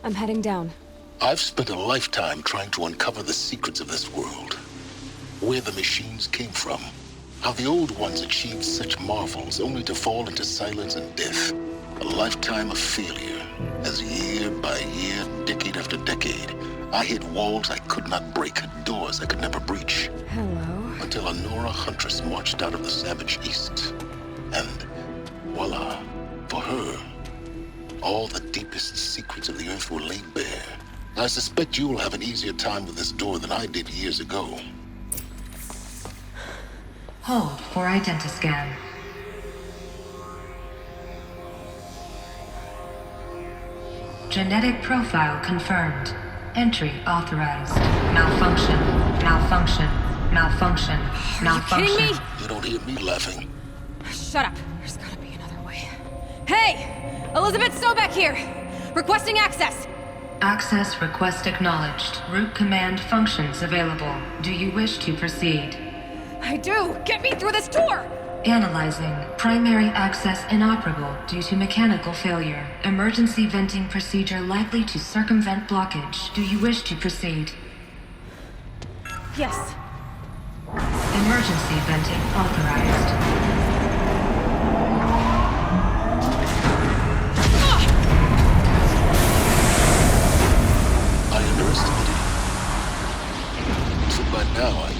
I'm heading down. I've spent a lifetime trying to uncover the secrets of this world. Where the machines came from. How the old ones achieved such marvels only to fall into silence and death. A lifetime of failure. As year by year, decade after decade, I hit walls I could not break, doors I could never breach. Hello. Until a Nora huntress marched out of the savage east. And voila, for her, all the deepest secrets of the earth were laid bare. I suspect you will have an easier time with this door than I did years ago. Hold for identiscan. Genetic profile confirmed. Entry authorized. Malfunction. Malfunction. Malfunction. Malfunction. Are you kidding me? You don't hear me laughing. Shut up. There's gotta be another way. Hey! Elizabeth Sobek here! Requesting access! Access request acknowledged. Root command functions available. Do you wish to proceed? I do! Get me through this door! Analyzing. Primary access inoperable due to mechanical failure. Emergency venting procedure likely to circumvent blockage. Do you wish to proceed? Yes. Emergency venting authorized. I underestimated you. So by now,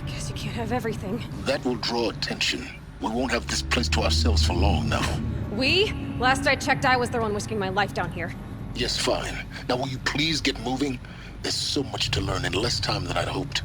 Guess you can't have everything. that will draw attention. We won't have this place to ourselves for long now. We? Last I checked, I was the one risking my life down here. Yes, fine. Now will you please get moving? There's so much to learn in less time than I'd hoped.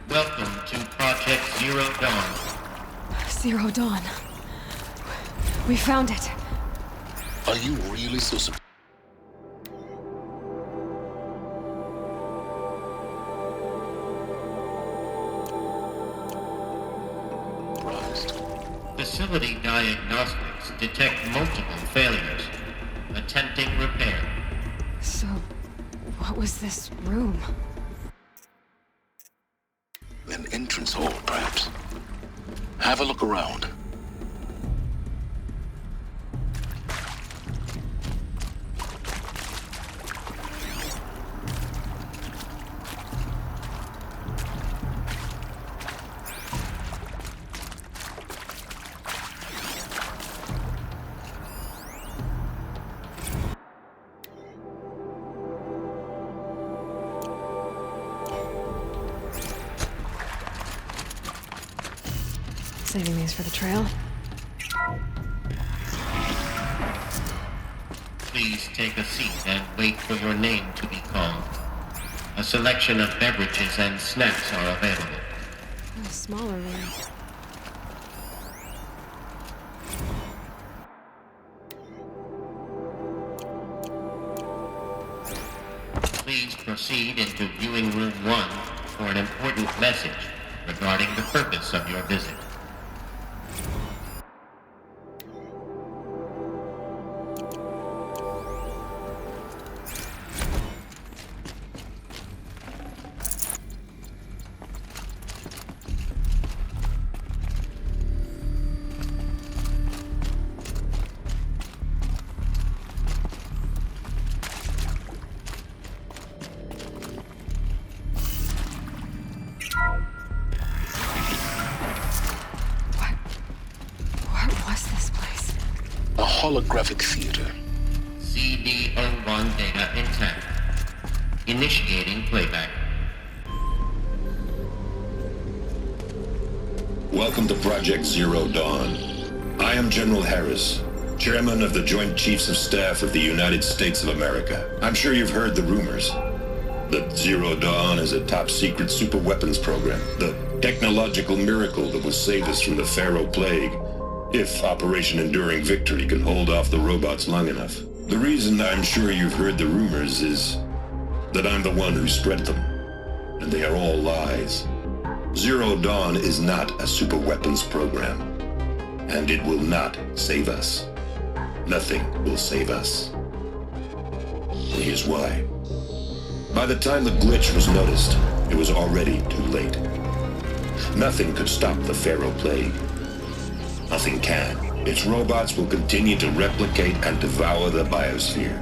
Welcome to Project Zero Dawn. Zero Dawn. We found it. Are you really so surprised? Facility diagnostics detect multiple failures. Attempting repair. So, what was this room? An entrance hall, perhaps. Have a look around. Saving these for the trail. Please take a seat and wait for your name to be called. A selection of beverages and snacks are available. A smaller room. Please proceed into viewing room 1 for an important message regarding the purpose of your visit. What was this place? A holographic theater. CD01 data intact. Initiating playback. Welcome to Project Zero Dawn. I am General Harris, Chairman of the Joint Chiefs of Staff of the United States of America. I'm sure you've heard the rumors that Zero Dawn is a top-secret superweapons program, the technological miracle that will save us from the Pharaoh Plague, if Operation Enduring Victory can hold off the robots long enough. The reason I'm sure you've heard the rumors is that I'm the one who spread them, and they are all lies. Zero Dawn is not a superweapons program, and it will not save us. Nothing will save us. Here's why. By the time the glitch was noticed, it was already too late. Nothing could stop the Pharaoh Plague. Nothing can. Its robots will continue to replicate and devour the biosphere.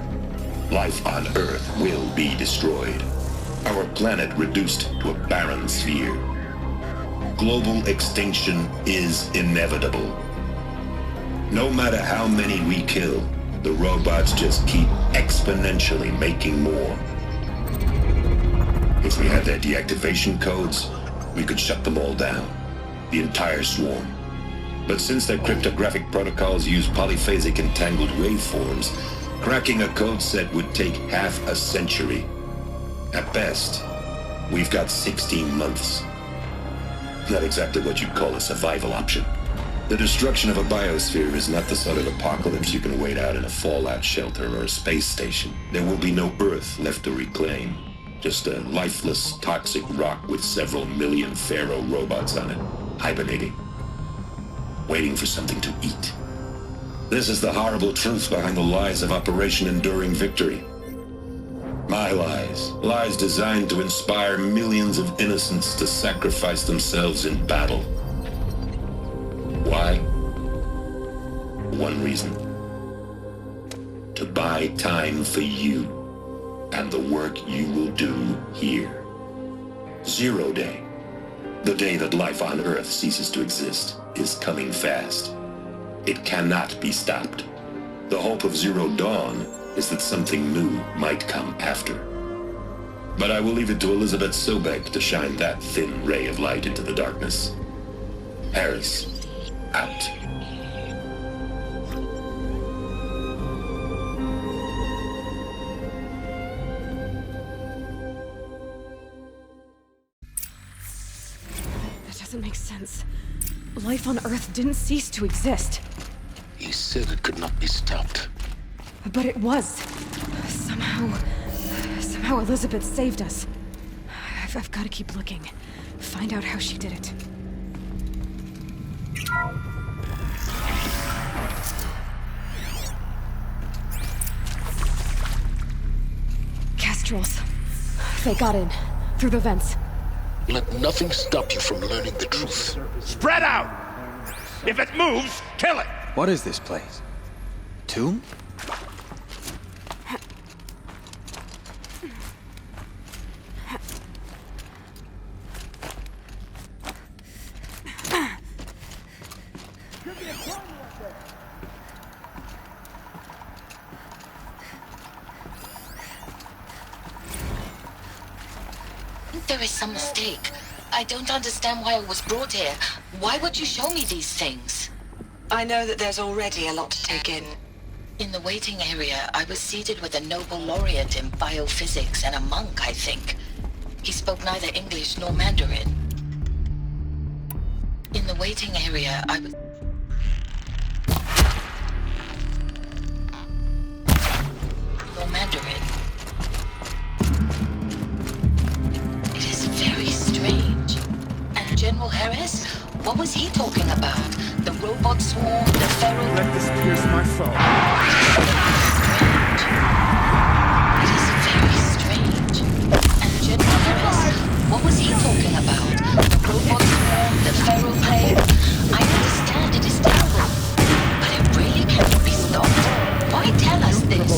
Life on Earth will be destroyed. Our planet reduced to a barren sphere. Global extinction is inevitable. No matter how many we kill, the robots just keep exponentially making more. If we had their deactivation codes, we could shut them all down. The entire swarm. But since their cryptographic protocols use polyphasic entangled waveforms, cracking a code set would take half a century. At best, we've got 16 months. Not exactly what you'd call a survival option. The destruction of a biosphere is not the sort of apocalypse you can wait out in a fallout shelter or a space station. There will be no Earth left to reclaim. Just a lifeless, toxic rock with several million Pharaoh robots on it, hibernating, waiting for something to eat. This is the horrible truth behind the lies of Operation Enduring Victory. My lies. Lies designed to inspire millions of innocents to sacrifice themselves in battle. Why? One reason. To buy time for you and the work you will do here. Zero Day, the day that life on Earth ceases to exist, is coming fast. It cannot be stopped. The hope of Zero Dawn is that something new might come after. But I will leave it to Elizabeth Sobek to shine that thin ray of light into the darkness. Harris, out. That doesn't make sense. Life on Earth didn't cease to exist. He said it could not be stopped. But it was. Somehow Elizabeth saved us. I've got to keep looking. Find out how she did it. Kestrels. They got in. Through the vents. Let nothing stop you from learning the truth. Spread out! If it moves, kill it! What is this place? Tomb? There is some mistake. I don't understand why I was brought here. Why would you show me these things? I know that there's already a lot to take in. In the waiting area, I was seated with a Nobel laureate in biophysics and a monk, I think. He spoke neither English nor Mandarin. In the waiting area, I was... No Mandarin. It is very strange. And General Harris? What was he talking about? The robot swarm, the feral... Let this pierce my soul. It is very strange. And General Harris? What was he talking about? The robot swarm, the feral plague? I understand it is terrible, but it really cannot be stopped. Why tell us this?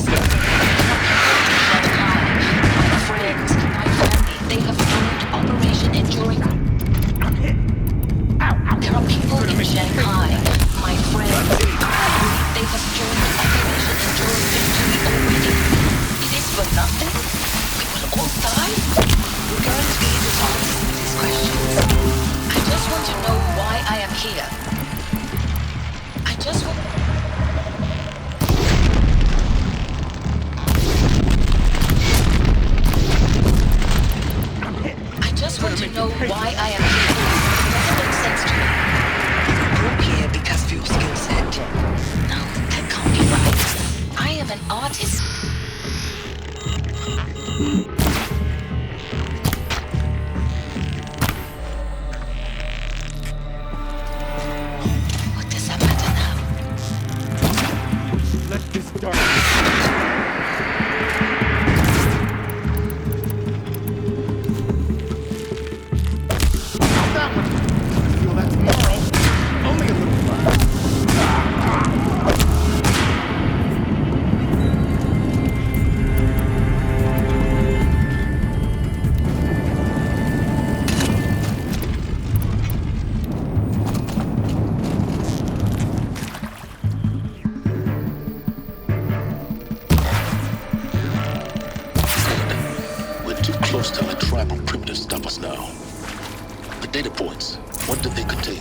My friends, my family, they have joined Operation Enduring. There are people in Shanghai, my friends. They have joined Operation Enduring Victory already. It is for nothing. We will all die. We're going to be able to answer these questions. I just want to know why I am here. I just want... to know why I am here. It doesn't make sense to me. You're here because of your skill set. No, that can't be right. I am an artist. What does that matter now? Let this darkness... Data points. What did they contain?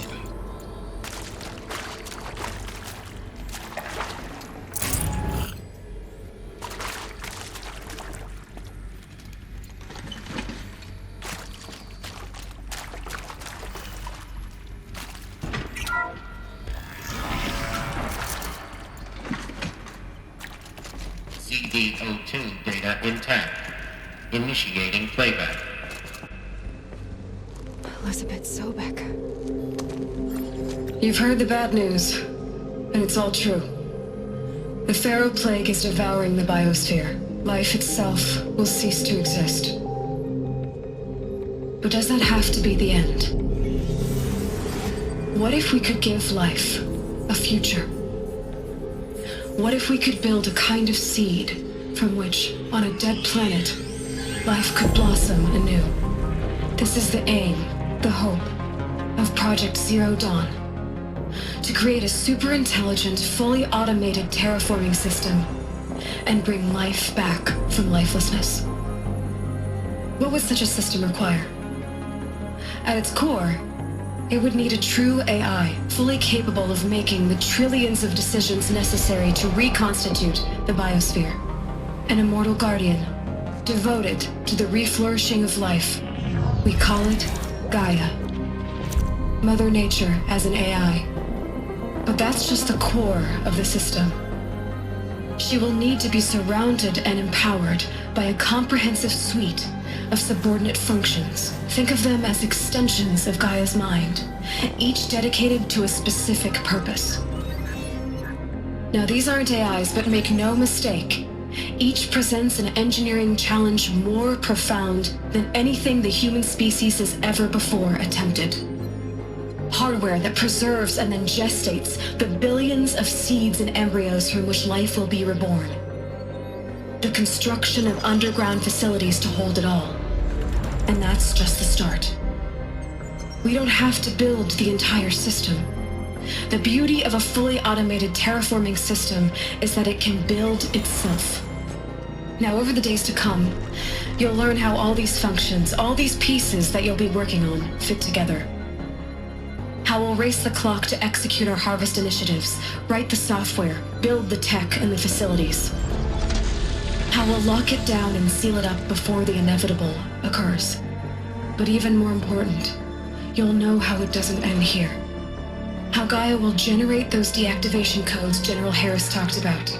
CD02 data intact. Initiating playback. Elizabeth Sobek. You've heard the bad news, and it's all true. The Pharaoh Plague is devouring the biosphere. Life itself will cease to exist. But does that have to be the end? What if we could give life a future? What if we could build a kind of seed from which, on a dead planet, life could blossom anew? This is the aim, the hope, of Project Zero Dawn. To create a super-intelligent, fully automated terraforming system and bring life back from lifelessness. What would such a system require? At its core, it would need a true AI, fully capable of making the trillions of decisions necessary to reconstitute the biosphere. An immortal guardian, devoted to the reflourishing of life. We call it Gaia. Mother Nature as an AI. But that's just the core of the system. She will need to be surrounded and empowered by a comprehensive suite of subordinate functions. Think of them as extensions of Gaia's mind, each dedicated to a specific purpose. Now, these aren't AIs, but make no mistake, each presents an engineering challenge more profound than anything the human species has ever before attempted. Hardware that preserves and then gestates the billions of seeds and embryos from which life will be reborn. The construction of underground facilities to hold it all. And that's just the start. We don't have to build the entire system. The beauty of a fully automated terraforming system is that it can build itself. Now, over the days to come, you'll learn how all these functions, all these pieces that you'll be working on, fit together. How we'll race the clock to execute our harvest initiatives, write the software, build the tech and the facilities. How we'll lock it down and seal it up before the inevitable occurs. But even more important, you'll know how it doesn't end here. How Gaia will generate those deactivation codes General Harris talked about,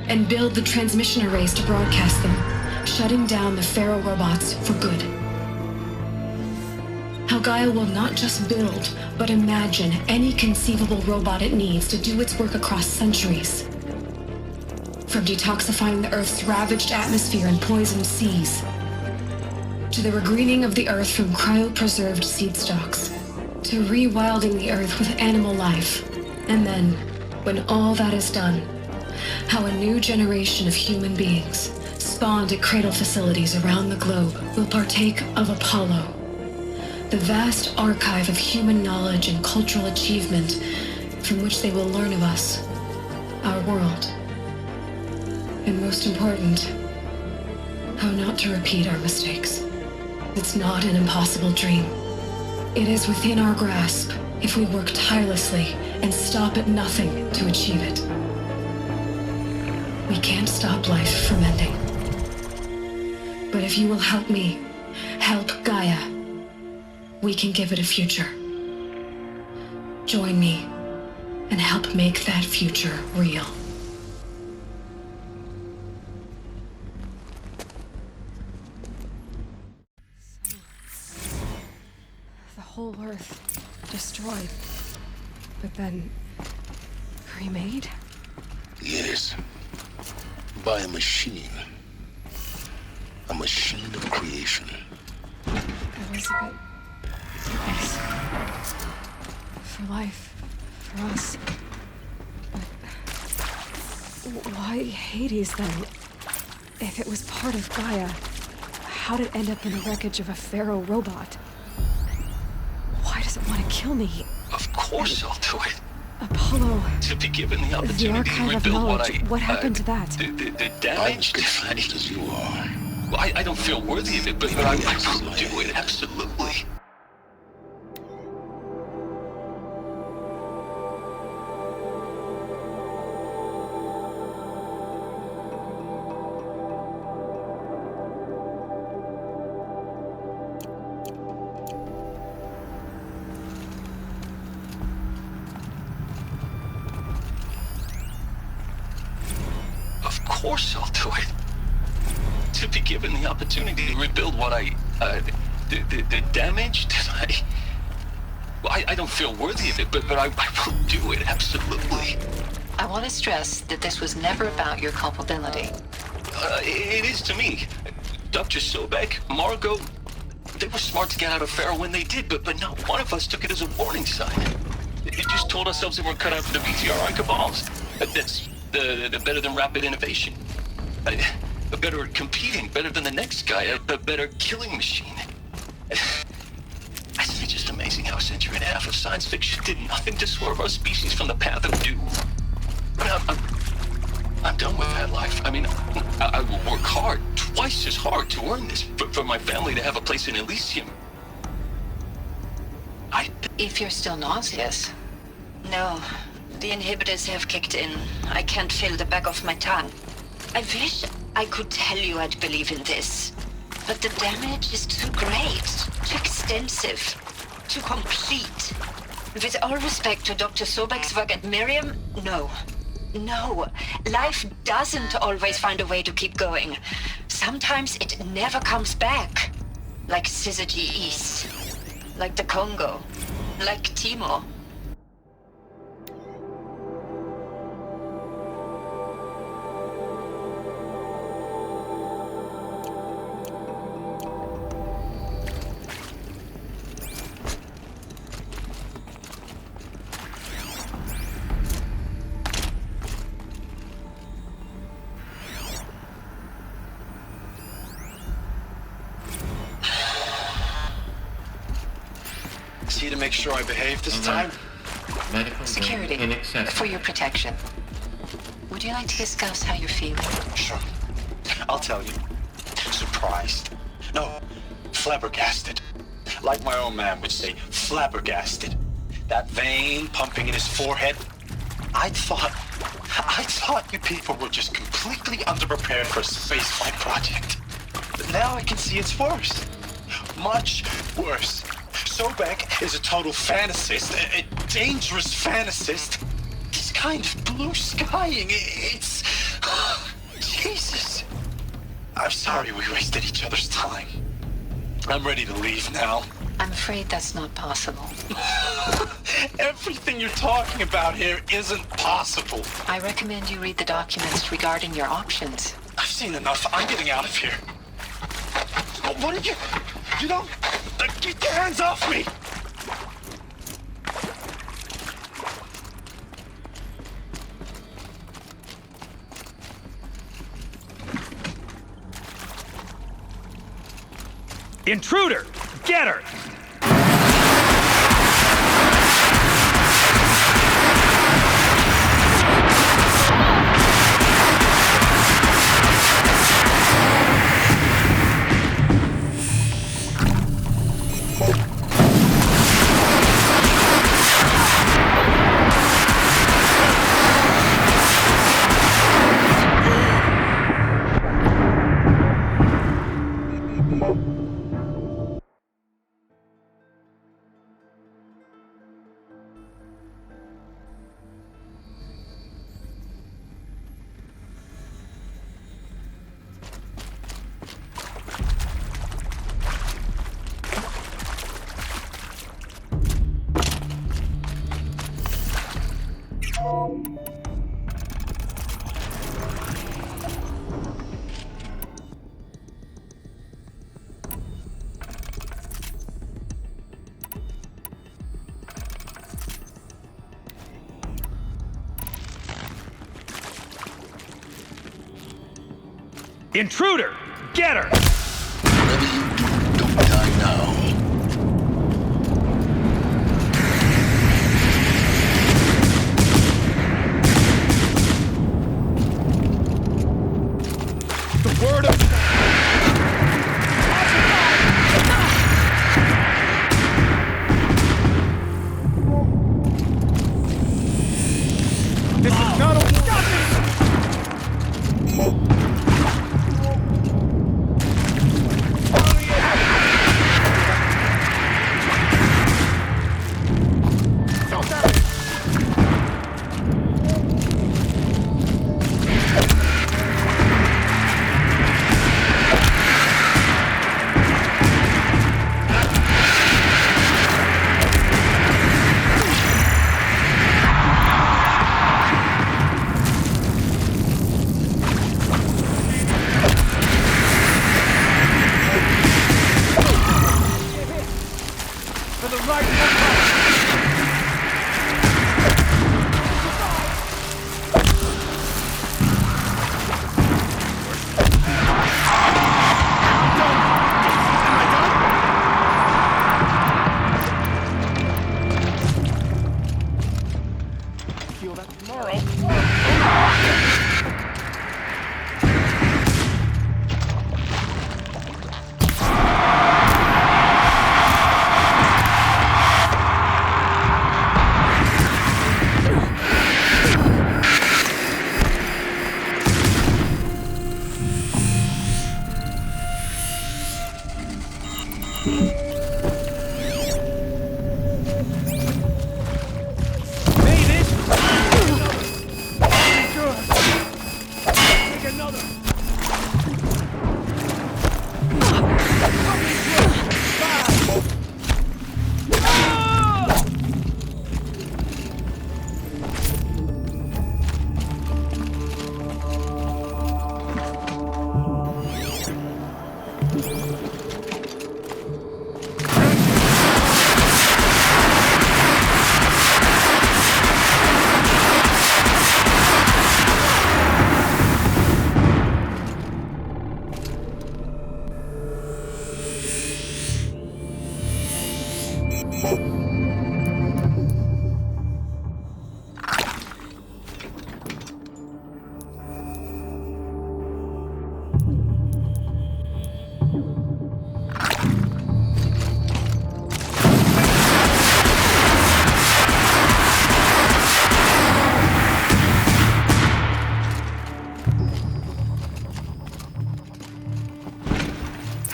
and build the transmission arrays to broadcast them, shutting down the Pharaoh robots for good. How Gaia will not just build, but imagine any conceivable robot it needs to do its work across centuries. From detoxifying the Earth's ravaged atmosphere and poisoned seas, to the regreening of the Earth from cryopreserved seed stalks, to rewilding the Earth with animal life. And then, when all that is done, how a new generation of human beings, spawned at cradle facilities around the globe, will partake of Apollo, the vast archive of human knowledge and cultural achievement from which they will learn of us, our world. And most important, how not to repeat our mistakes. It's not an impossible dream. It is within our grasp if we work tirelessly and stop at nothing to achieve it. We can't stop life from ending. But if you will help me, help Gaia, we can give it a future. Join me and help make that future real. The whole Earth destroyed, but then remade? Yes. By a machine. A machine of creation. Elizabeth. Yes. For life. For us. But why Hades then? If it was part of Gaia, how'd it end up in the wreckage of a Pharaoh robot? Why does it want to kill me? Of course I'll do it. Apollo. To be given the The opportunity to archive of rebuild knowledge. What happened to that? The damage. I'm as confused as you are. Well, I don't feel worthy of it, but I will do it, absolutely. Of course I'll do it. To be given the opportunity to rebuild what the damage that I don't feel worthy of it, but I will do it, absolutely. I want to stress that this was never about your culpability. It is to me. Dr. Sobek, Margot, they were smart to get out of Pharaoh when they did, but not one of us took it as a warning sign. It just told ourselves that we're cut out for the BTRI cabals. That's the better than rapid innovation. Better at competing, better than the next guy, a better killing machine. Isn't it just amazing how a century and a half of science fiction did nothing to swerve our species from the path of doom? I'm done with that life. I mean, I will work hard, twice as hard to earn this, for my family to have a place in Elysium. If you're still nauseous. No, the inhibitors have kicked in. I can't feel the back of my tongue. I wish I could tell you I'd believe in this. But the damage is too great, too extensive, too complete. With all respect to Dr. Sobek's work and Miriam, no. No, life doesn't always find a way to keep going. Sometimes it never comes back. Like Syzygy East. Like the Congo. Like Timor. See to make sure I behave this time? Medical Security, inaccessible. for your protection. Would you like to discuss how you're feeling? Sure. I'll tell you. Surprised. No, flabbergasted. Like my old man would say, flabbergasted. That vein pumping in his forehead. I thought you people were just completely underprepared for a spaceflight project. But now I can see it's worse. Much worse. Sobek is a total fantasist, a dangerous fantasist. This kind of blue skying, it's... Jesus. I'm sorry we wasted each other's time. I'm ready to leave now. I'm afraid that's not possible. Everything you're talking about here isn't possible. I recommend you read the documents regarding your options. I've seen enough. I'm getting out of here. What are you... You don't... Get your hands off me! Intruder! Get her! Intruder! Get her! Whatever you do, don't die now. The word of... This is not a... Stop it!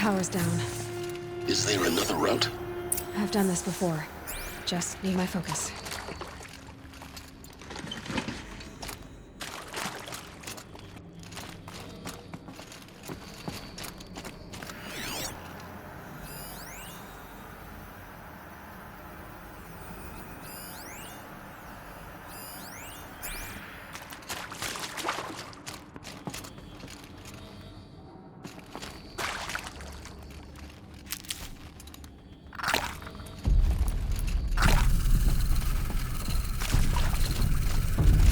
power's down. Is there another route? I've done this before. Just need my focus.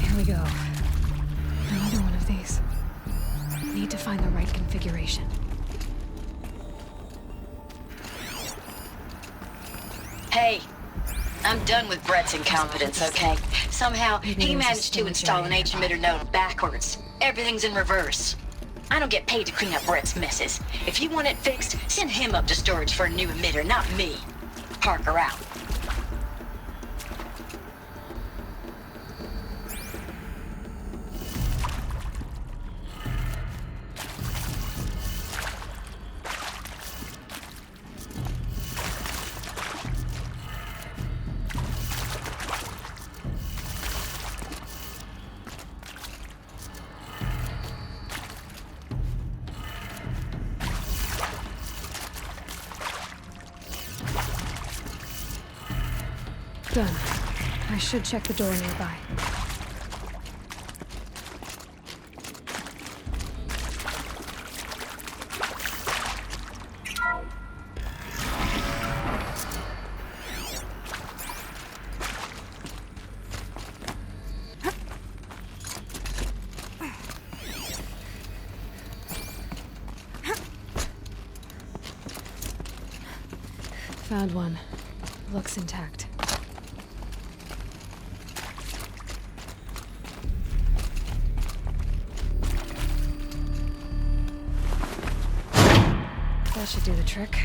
Here we go. Another one of these. Need to find the right configuration. Hey, I'm done with Brett's incompetence, okay? Somehow, he managed to install an H-emitter node backwards. Everything's in reverse. I don't get paid to clean up Brett's messes. If you want it fixed, send him up to storage for a new emitter, not me. Parker out. Done. I should check the door nearby. Found one. Looks intact. That should do the trick.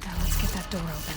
Now let's get that door open.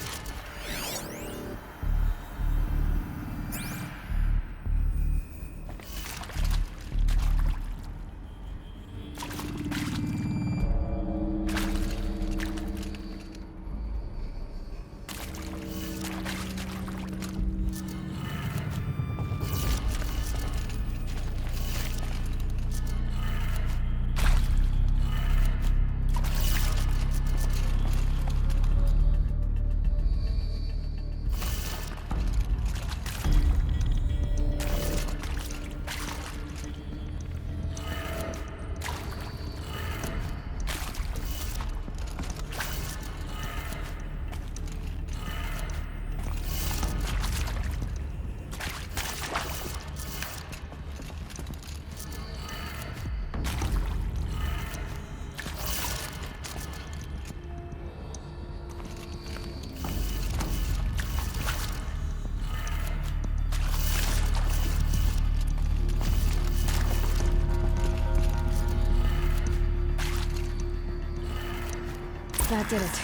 That did it.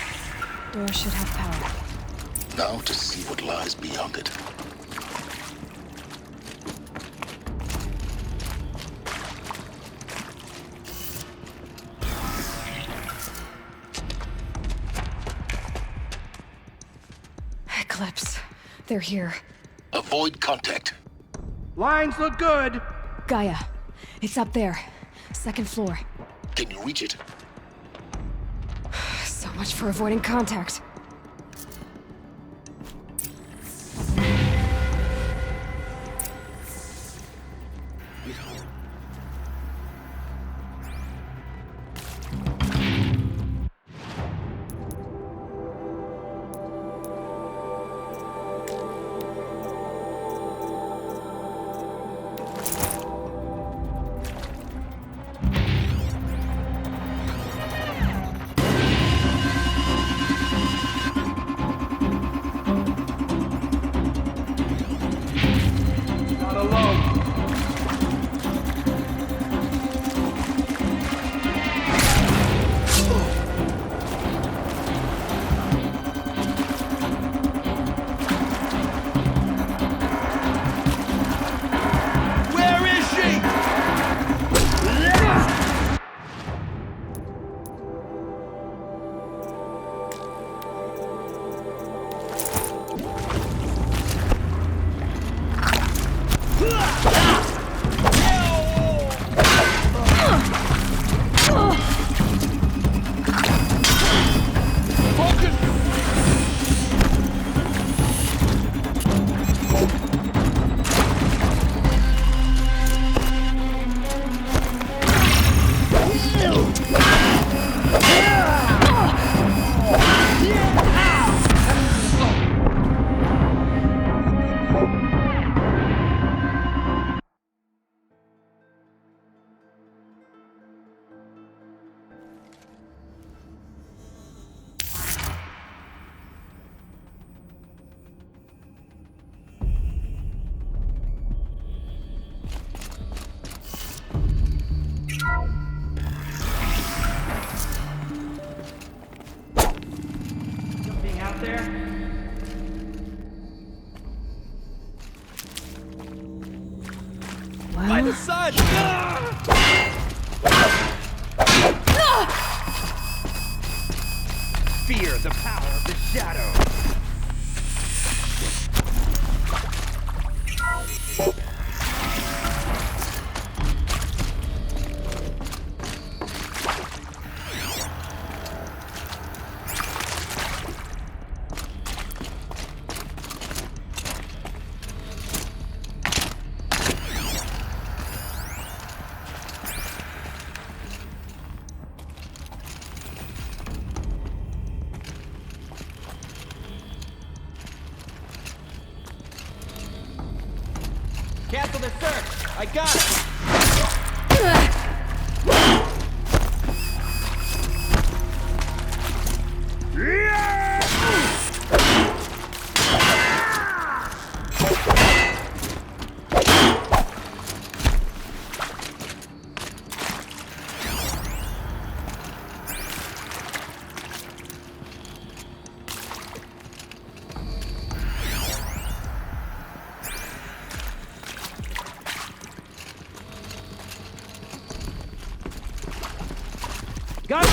Door should have power. Now to see what lies beyond it. Eclipse. They're here. Avoid contact. Lines look good. Gaia. It's up there. Second floor. Can you reach it? So much for avoiding contact. Fear the power of the shadow. Cancel the search! I got it! Got it!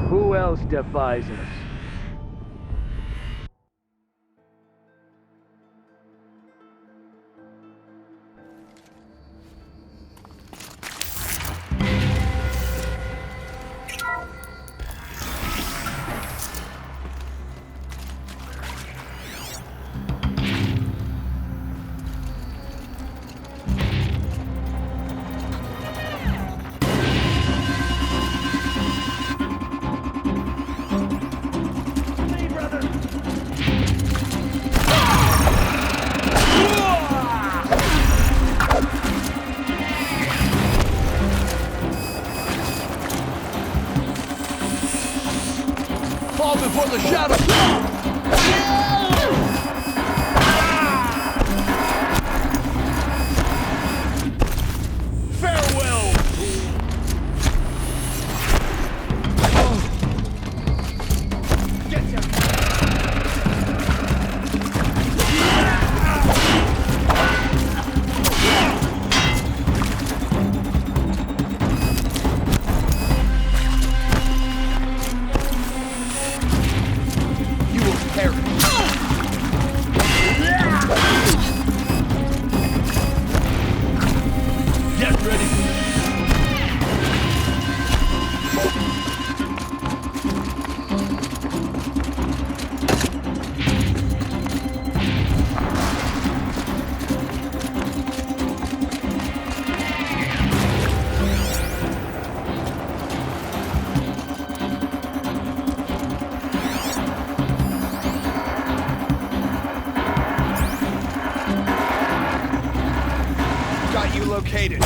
Who else defies us? Fall before the shadow! Farewell! Get down! You will perish. Get ready! Got you located.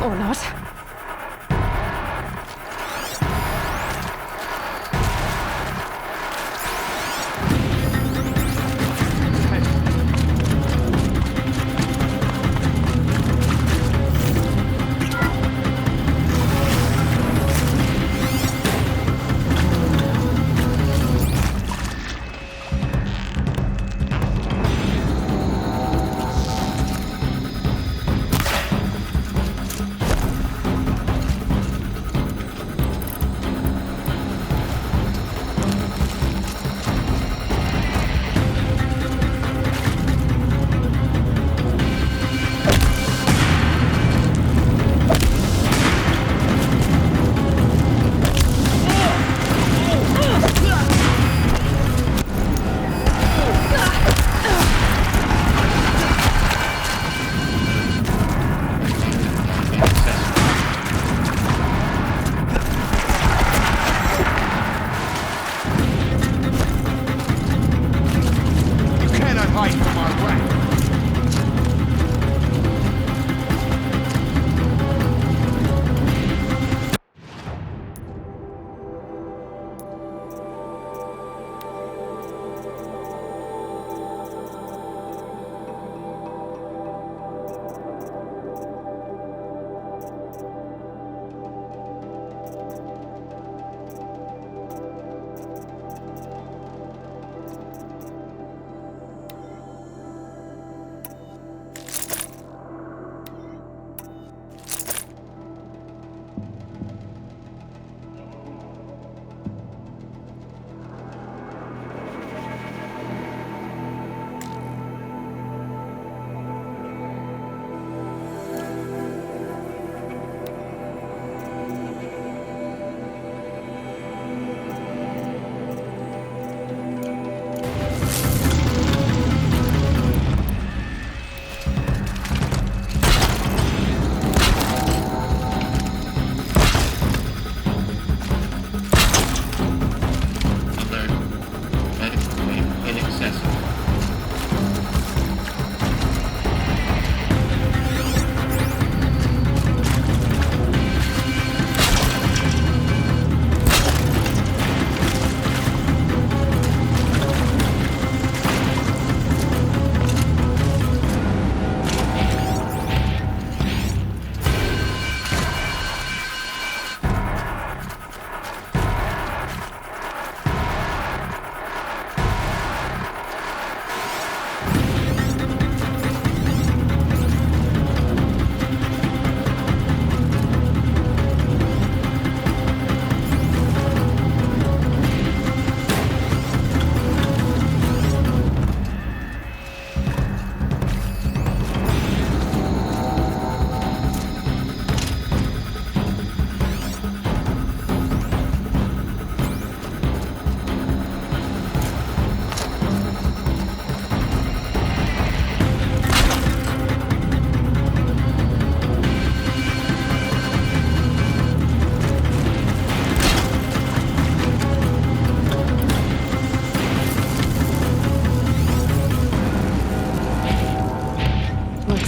Or not.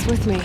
Who's with me?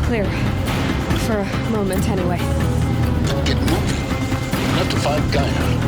Clear. For a moment, anyway. Get moving. We have to find Gaia.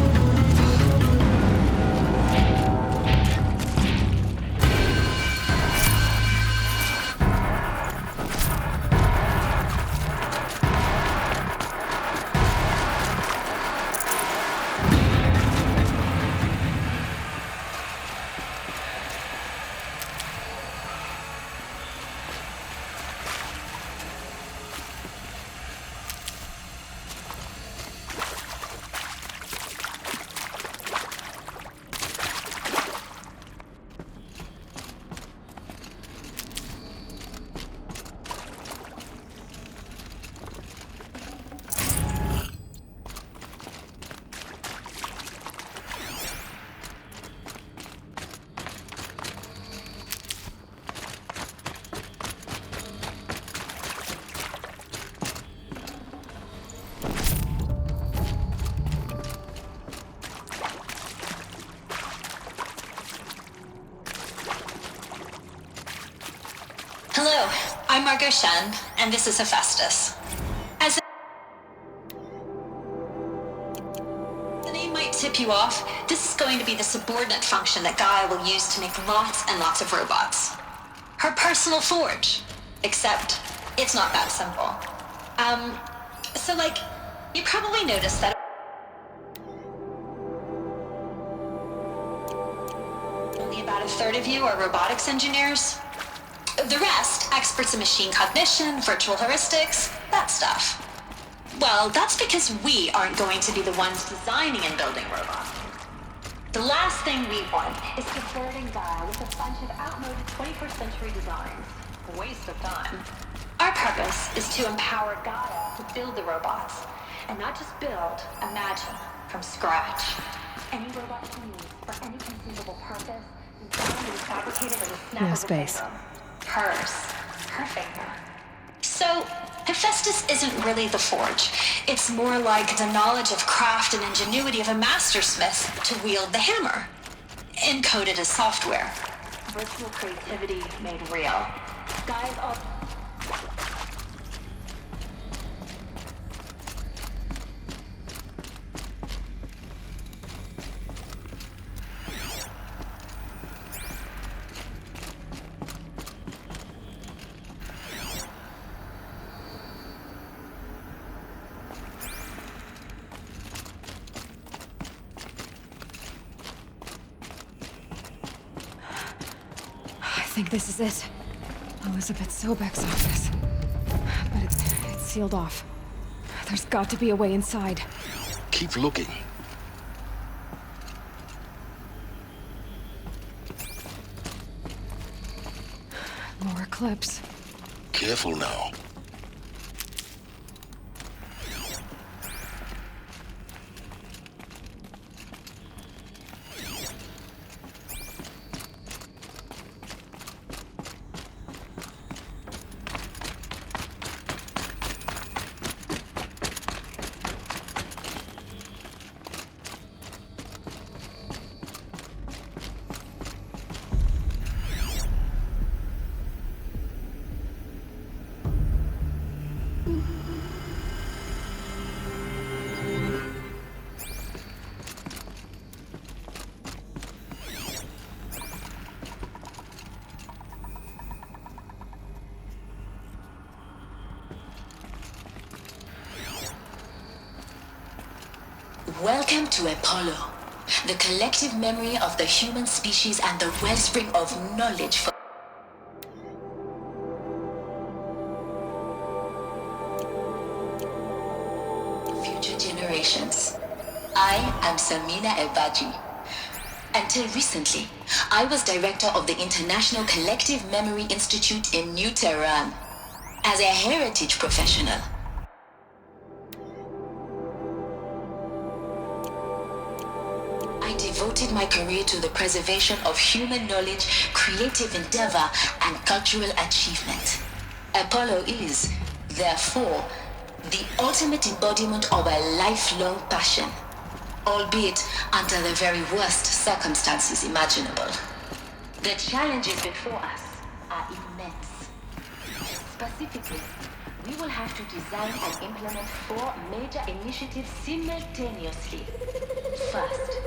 Hello, I'm Margot Shen, and this is Hephaestus. As the name might tip you off, this is going to be the subordinate function that Gaia will use to make lots and lots of robots. Her personal forge. Except, it's not that simple. So you probably noticed that only about a third of you are robotics engineers. The rest, experts in machine cognition, virtual heuristics, that stuff. Well, that's because we aren't going to be the ones designing and building robots. The last thing we want is subverting Gaia with a bunch of outmoded 21st century designs. A waste of time. Our purpose is to empower Gaia to build the robots, and not just build, imagine, from scratch. Any robot she needs for any conceivable purpose, designed and fabricated at a snap of a finger. Hers. Her finger. So, Hephaestus isn't really the forge. It's more like the knowledge of craft and ingenuity of a mastersmith to wield the hammer. Encoded as software. Virtual creativity made real. Guys all... I think this is it. Elizabeth Sobek's office. But it's sealed off. There's got to be a way inside. Keep looking. More clips. Careful now. Welcome to Apollo, the collective memory of the human species and the wellspring of knowledge for... am Samina Ebaji. Until recently, I was director of the International Collective Memory Institute in New Tehran. As a heritage professional, I devoted my career to the preservation of human knowledge, creative endeavor, and cultural achievement. Apollo is, therefore, the ultimate embodiment of a lifelong passion, albeit under the very worst circumstances imaginable. The challenges before us are immense. Specifically, we will have to design and implement 4 major initiatives simultaneously. First,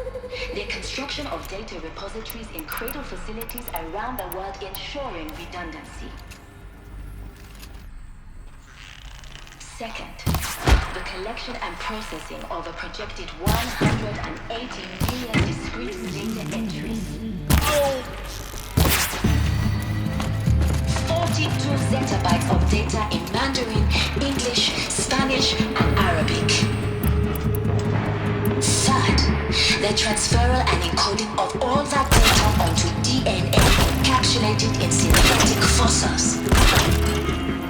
the construction of data repositories in cradle facilities around the world, ensuring redundancy. Second, the collection and processing of a projected 180 million discrete data entries. 42 zettabytes of data in Mandarin, English, Spanish, and Arabic. Third, the transferal and encoding of all that data onto DNA encapsulated in synthetic fossils.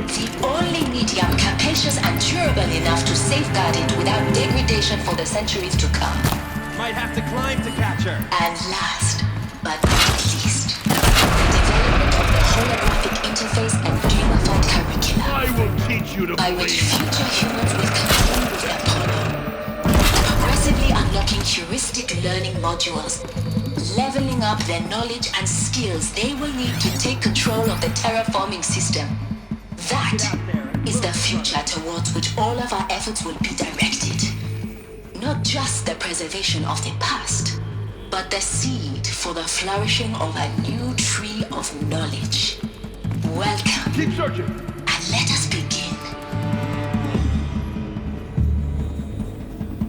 The only medium capacious and durable enough to safeguard it without degradation for the centuries to come. Might have to climb to catch her. And last, but not least, development of the holographic interface and gamified curricula. I will teach you to by which future humans will contend with Apollo, progressively unlocking heuristic learning modules, leveling up their knowledge and skills they will need to take control of the terraforming system. That is the future towards which all of our efforts will be directed. Not just the preservation of the past, but the seed for the flourishing of a new tree of knowledge. Welcome. Keep searching. And let us begin.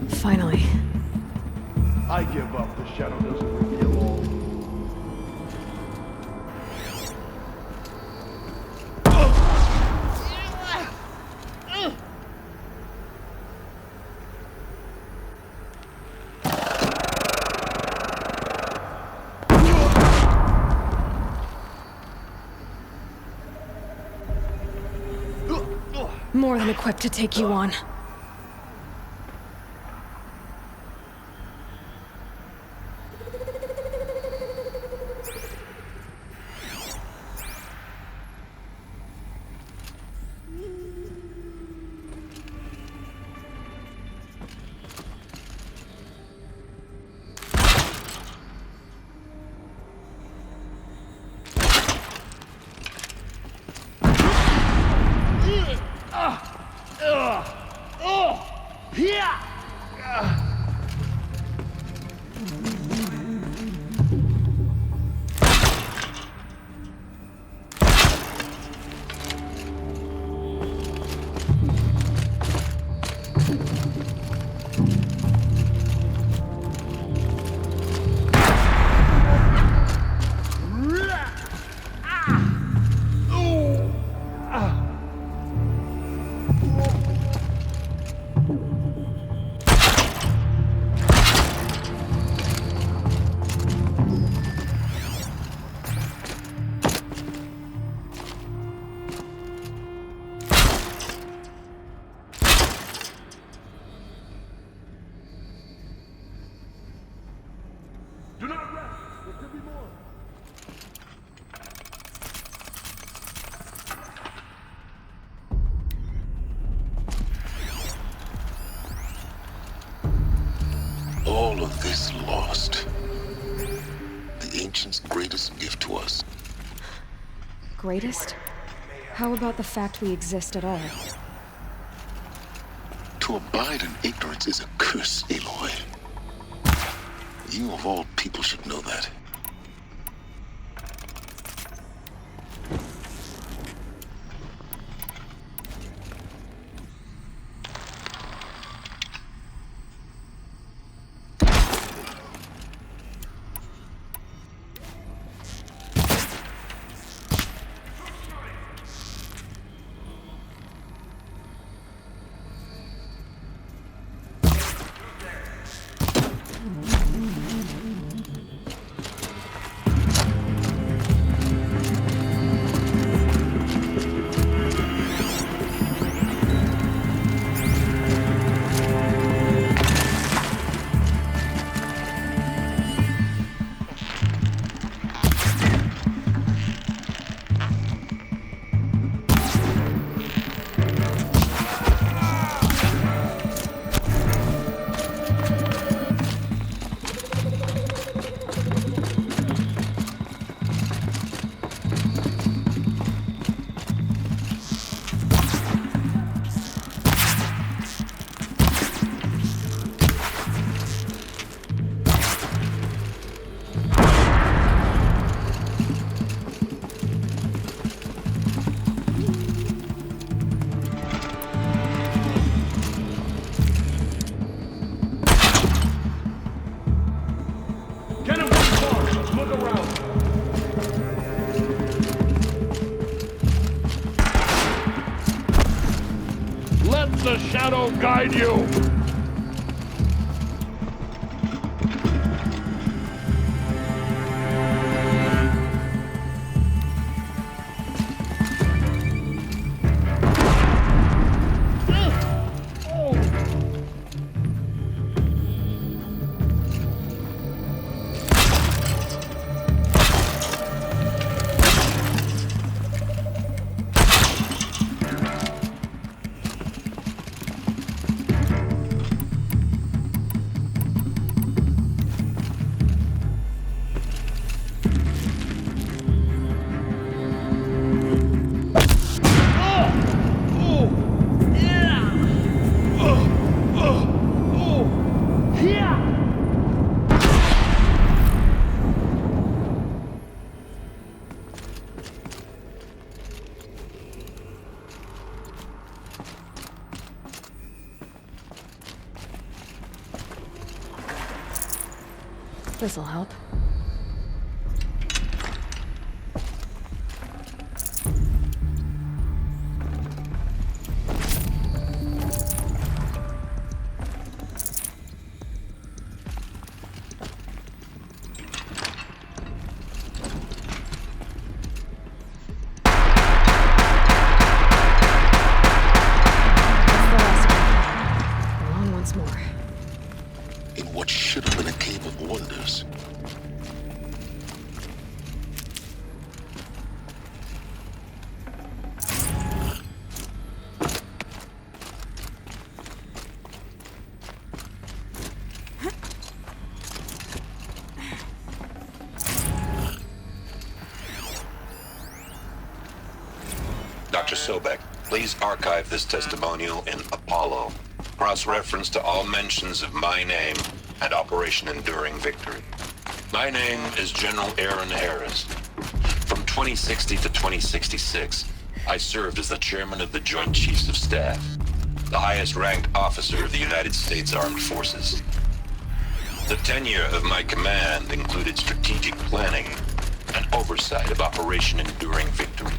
Finally. I give up. The shadow doesn't reveal all. More than equipped to take you on. Do not rest. There could be more. All of this lost. The ancients' greatest gift to us. Greatest? How about the fact we exist at all? To abide in ignorance is a curse, Aloy. You of all people should know that. the shadow guide you! This'll help. Dr. Sobek, please archive this testimonial in Apollo. Cross-reference to all mentions of my name and Operation Enduring Victory. My name is General Aaron Harris. From 2060 to 2066, I served as the chairman of the Joint Chiefs of Staff, the highest-ranked officer of the United States Armed Forces. The tenure of my command included strategic planning and oversight of Operation Enduring Victory,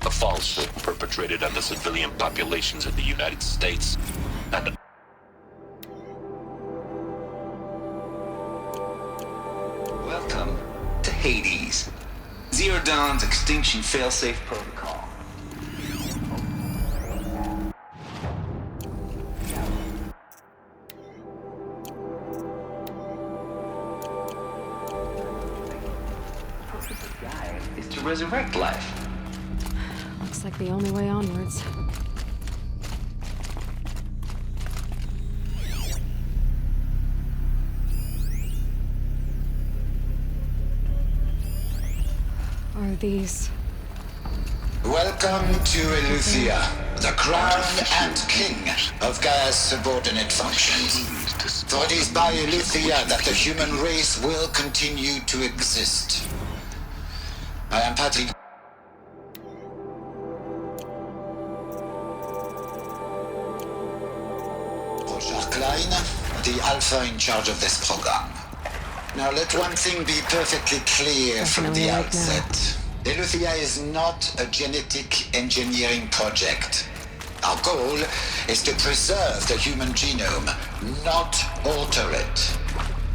a falsehood perpetrated on the civilian populations of the United States and Welcome to Hades, Zero Dawn's extinction failsafe protocol. The guide is to resurrect life. Looks like the only way onwards. Are these... Welcome to Eleuthia, the crown and king of Gaia's subordinate functions. For it is by Eleuthia that the human race will continue to exist. I am Patty. Roger Klein, the Alpha in charge of this program. Now let one thing be perfectly clear from the outset. Eleuthia is not a genetic engineering project. Our goal is to preserve the human genome, not alter it.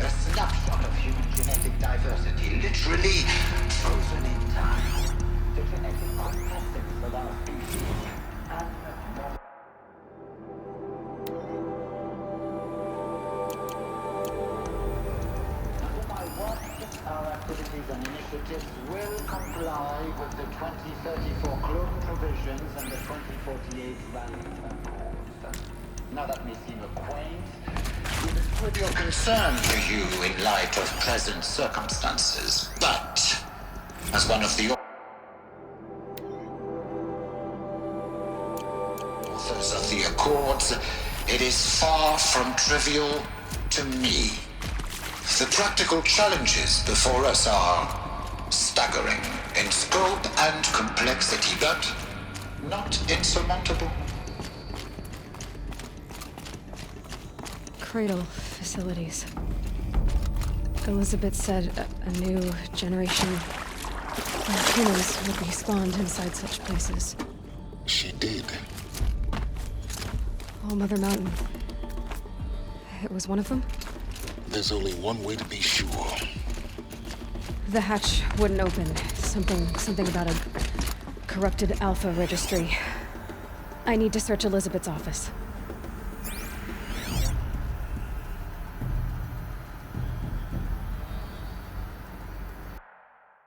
A snapshot of human genetic diversity, literally frozen in time. The genetic characteristics of our species and more. Our activities and initiatives will comply with the 2034 clone provisions and the 2048 rally terms. Now that may seem a quaint, it is trivial concern for you in light of present circumstances. But, as one of the authors of the Accords, it is far from trivial to me. The practical challenges before us are staggering in scope and complexity, but not insurmountable. Cradle facilities. Elizabeth said a new generation of humans would be spawned inside such places. She did. All Mother Mountain. It was one of them? There's only one way to be sure. The hatch wouldn't open. Something about a corrupted Alpha registry. I need to search Elizabeth's office.